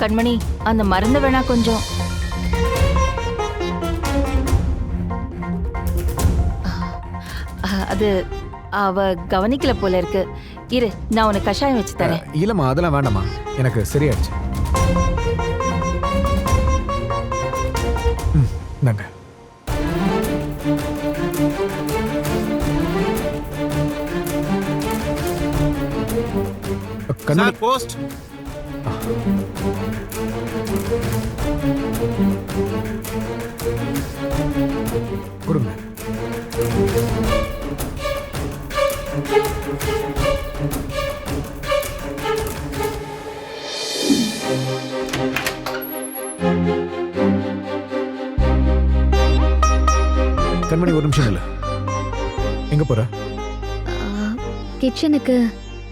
கண்மணி, அந்த மருந்து வேணா கொஞ்சம். அது அவ கவனிக்கல போல இருக்கு. இரு, நான் உனக்கு கஷாயம் வச்சு தரேன். இல்லம்மா, அதெல்லாம் வேண்டாம்மா, எனக்கு சரியாயிடுச்சு. இந்தாங்க. கண்ணாடி போஸ்ட். கொடுங்க. கண்மணி, ஒரு நிமிஷம் இல்ல. எங்க போற? கிச்சனுக்கு.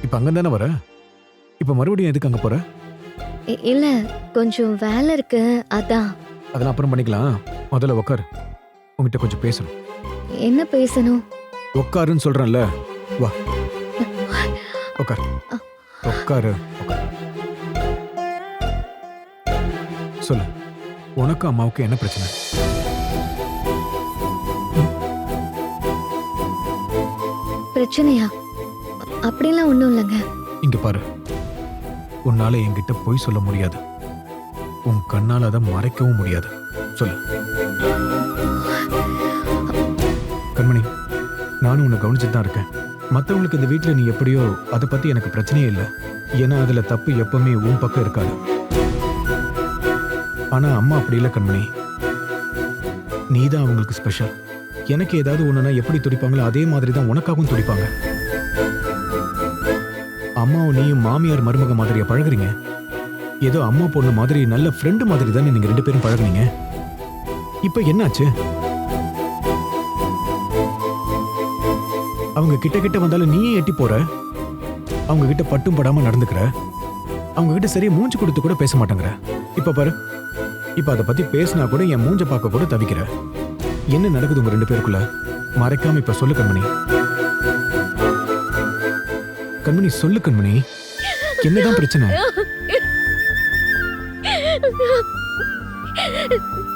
இப்ப அங்க தானே வர? இப்ப மறுபடியும் எதுக்கு அங்க போற? இல்ல, கொஞ்சம் வேலை இருக்கு, அதான். அதெல்லாம் அப்புறம் பண்ணிக்கலாம். முதல்ல உட்காரு, உங்ககிட்ட கொஞ்சம் பேசணும். என்ன பேசணும்? உட்காருன்னு சொல்றேன்ல, வா உட்காரு. உட்காரு. சொல்லு, உனக்கு அம்மாவுக்கு என்ன பிரச்சனை? பிரச்சனையா? அப்படிலாம் ஒண்ணும் இல்லைங்க. இங்க பாரு, உன்னால என்கிட்ட பொய் சொல்ல முடியாது, உன் கண்ணால அதை மறைக்கவும் முடியாது. சொல்லு. கண்மணி, நானும் உன்னை கவனிச்சுட்டு தான் இருக்கேன். மற்றவங்களுக்கு இந்த வீட்டில் நீ எப்படியோ அதை பத்தி எனக்கு பிரச்சனையே இல்லை. ஏன்னா அதுல தப்பு எப்பவுமே உன் பக்கம் இருக்காது. ஆனா அம்மா அப்படி இல்லை கண்மணி, நீ தான் அவங்களுக்கு ஸ்பெஷல். எனக்கு ஏதாவது ஒண்ணுனா எப்படி துடிப்பாங்களோ அதே மாதிரி தான் உனக்காகவும் துடிப்பாங்க. அம்மாவும் நீயும் மாமியார் மருமக மாதிரியா பழகுறீங்க? ஏதோ அம்மா பொண்ணு மாதிரி நல்ல ஃப்ரெண்டு மாதிரி தானே நீங்க 2 பேரும் பழகுனீங்க. இப்ப என்னாச்சு? அவங்க கிட்ட கிட்ட வந்தாலும் நீயே எட்டி போற, அவங்க கிட்ட பட்டும் படாம நடந்துக்கிற, அவங்க கிட்ட சரியா மூஞ்சி கொடுத்து கூட பேச மாட்டேங்கிற. இப்ப பாரு, இப்ப அதை பத்தி பேசினா கூட என் மூஞ்ச பார்க்க கூட தவிக்கிற. என்ன நடக்குது உங்க 2 பேருக்குள்ள? மறைக்காம இப்ப சொல்லு கண்மணி. கண்மணி, சொல்லு கண்மணி, என்னதான் பிரச்சனை?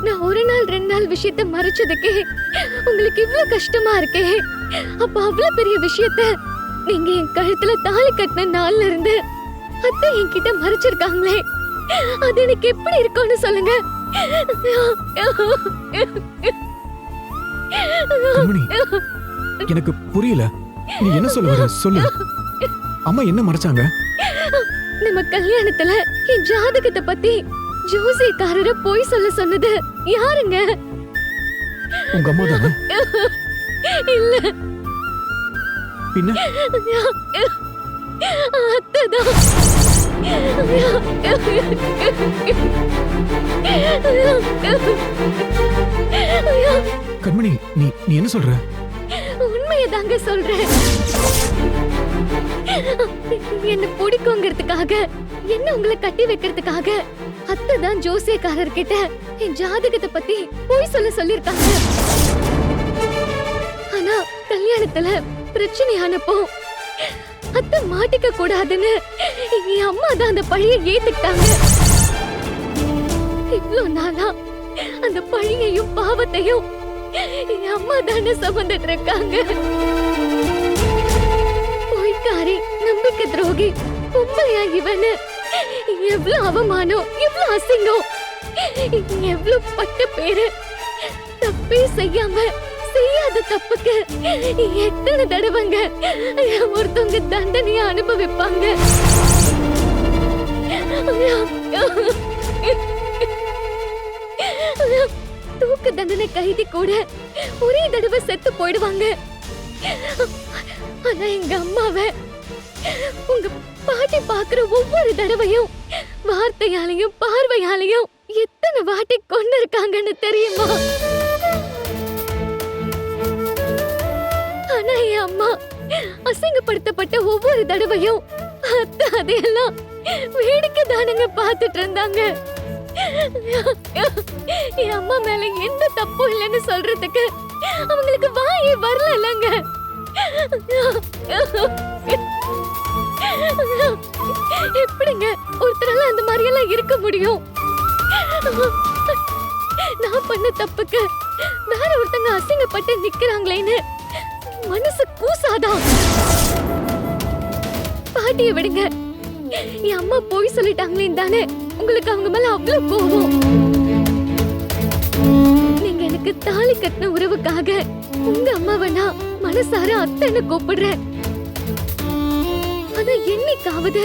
நான் 1 நாள் 2 நாள் விஷயத்தை மறைச்சதுக்கே உங்களுக்கு இவ்வளவு கஷ்டமா இருக்கே. அப்ப அவ்வளவு பெரிய விஷயத்த நீங்க என் கழுத்துல தாலி கட்டின நாள்ல இருந்து அத்தை என்கிட்ட மறைச்சிருக்காங்களே, அது எனக்கு எப்படி இருக்கும்னு சொல்லுங்க. கண்மணி, எனக்கு புரியல, நீ என்ன சொல்ல வர? சொல்லு. அம்மா என்ன மறைச்சாங்க? நம்ம கல்யாணத்துல என் ஜாதகத்தை பத்தி ஜோசியக்காரரை போய் சொல்ல சொன்னது யாருங்க? உங்க அம்மா தானே? இல்ல, பின்ன அத்தைதான். கண்மணி, நீ நீ என்ன சொல்ற? உண்மையதாங்க சொல்றேன். என்ன பிடிக்குங்கிறதுக்காக, என்ன உங்களை கட்டி வைக்கிறதுக்காக அத்தை தான் ஜோசியக்காரர்கிட்ட என் ஜாதகத்தை பத்தி போய் சொல்லிருக்காங்க. ஆனா கல்யாணத்துல பிரச்சனையானப்போ அத்தை மாட்டிக்க கூடாதுன்னு என் அம்மா தான் அந்த பழிய ஏத்துக்கிட்டாங்க. இவ்வளவு நாளா அந்த பழியையும் பாவத்தையும் என் அம்மா தானே சுமந்துட்டு இருக்காங்க. பொய்க்காரி, நம்பிக்கை துரோகி, பொம்பளையா இவனு எவ்வளவு அவமானம், எவ்வளவு அசிங்கம், எவ்வளவு பட்ட பேரு. தப்பே செய்யாம செய்யாத தப்புக்கு எத்தனை தடவைங்க ஒருத்தவங்க தண்டனைய அனுபவிப்பாங்க. தூக்கு தண்டனை கைதி கூட ஒரே தடவை செத்து போயிடுவாங்க. ஆனா எங்க அம்மாவை உங்க பாட்டி பாக்குற ஒவ்வொரு தடவையும் வார்த்தையாலையும் பார்வையாலையும் எத்தனை வாட்டி கொண்டு இருக்காங்கன்னு தெரியுமா? ஆனா என் அம்மா அசிங்கப்படுத்தப்பட்ட ஒவ்வொரு தடவையும் அத்தை அதையெல்லாம் வேடிக்கை தானுங்க பார்த்துட்டு இருந்தாங்க. என் அம்மா மேல எந்த தப்பும் இல்லைன்னு சொல்றதுக்கு அவங்களுக்கு வாயே வரலங்க. எப்படிங்க ஒருத்தரால அந்த மாதிரி எல்லாம் இருக்க முடியும்? நான் பண்ண தப்புக்கு வேற ஒருத்தங்க அசிங்கப்பட்டு நிக்கிறாங்களேன்னு மனசு கூசாதா? பாட்டியை விடுங்க. என் அம்மா போய் சொல்லிட்டாங்களே தானே உங்களுக்கு அவங்க மேல அவ்வளவு கோபம். நீங்க எனக்கு தாலி கட்டின உறவுக்காக உங்க அம்மாவை நான் மனசார அத்தைன்னு கூப்பிடுறேன். ஆனா என்னைக்காவது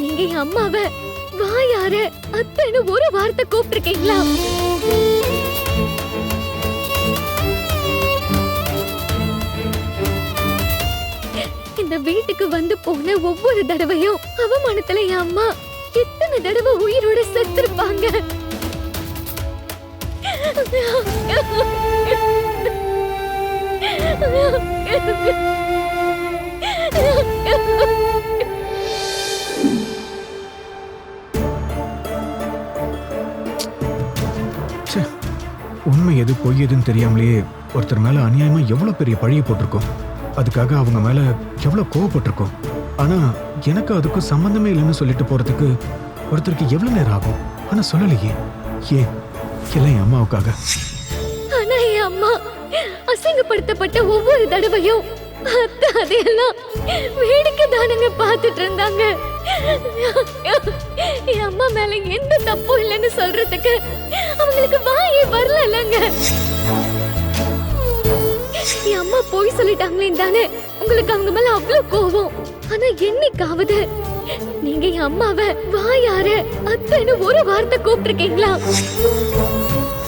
நீங்க என் அம்மாவை வாயார அத்தைன்னு ஒரு வார்த்தை கூப்பிட்டிருக்கீங்களா? இந்த வீட்டுக்கு வந்து போன ஒவ்வொரு தடவையும் அவமானத்துல என் அம்மா எத்தனை தடவை உயிரோட செத்துருப்பாங்க. ச்சே, உண்மை எது பொய் எதுன்னு தெரியாமலேயே ஒருத்தர் மேல அநியாயமா எவ்வளவு பெரிய பழிய போட்டிருக்கோம். அதுக்காக அவங்க மேல எவ்வளவு கோவப்பட்டிருக்கோம். ஆனா எனக்கு அதுக்கும் சம்பந்தமே இல்லைன்னு சொல்லிட்டு போறதுக்கு ஒருத்தருக்கு எவ்வளவு நேரம் ஆகும். ஆனா சொல்லலையே. ஏன்? எல்லாம் என் அம்மாவுக்காக. ஆனா என் அம்மா அசிங்கப்படுத்தப்பட்ட ஒவ்வொரு தடவையும் அத்தை அதையெல்லாம் வேடிக்கை தானங்க பார்த்துட்டு இருந்தாங்க. என் அம்மா மேல எந்த தப்பும் இல்லைன்னு சொல்றதுக்கு அவங்களுக்கு வாயே வரலங்க. என் அம்மா போய் சொல்லிட்டாங்களே தானே உங்களுக்கு அவங்க மேல அவ்வளவு கோபம். ஆனா என்னைக்காவது நீங்க என் அம்மாவை வாயார அத்தைன்னு ஒரு வார்த்தை கூப்பிட்டிருக்கீங்களா?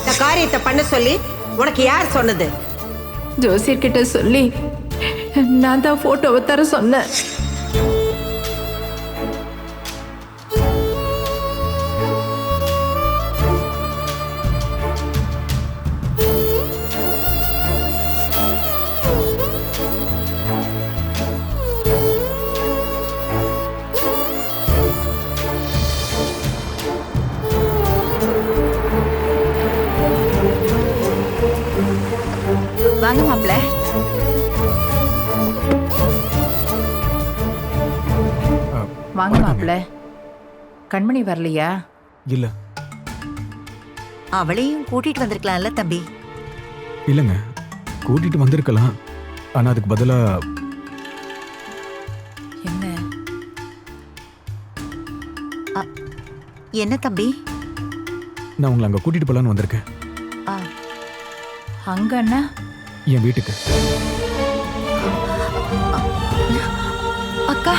இந்த காரியத்தை பண்ண சொல்லி உனக்கு யார் சொன்னது? ஜோசியர்கிட்ட சொல்லி நான் தான் போட்டோவை தர சொன்னேன். வாங்க மாப்ள. வாங்க மாப்பிள்ள. கண்மணி வரலையா? இல்ல. அவளையும் கூட்டிட்டு வந்திருக்கலாம்ல தம்பி. இல்லைங்க, கூட்டிட்டு வந்திருக்கலாம். ஆனா அதுக்கு பதிலா என்ன என்ன தம்பி? நான் உங்களை அங்க கூட்டிட்டு போலான்னு வந்திருக்கேன். அங்கன்னா என் வீட்டுக்கு. அக்கா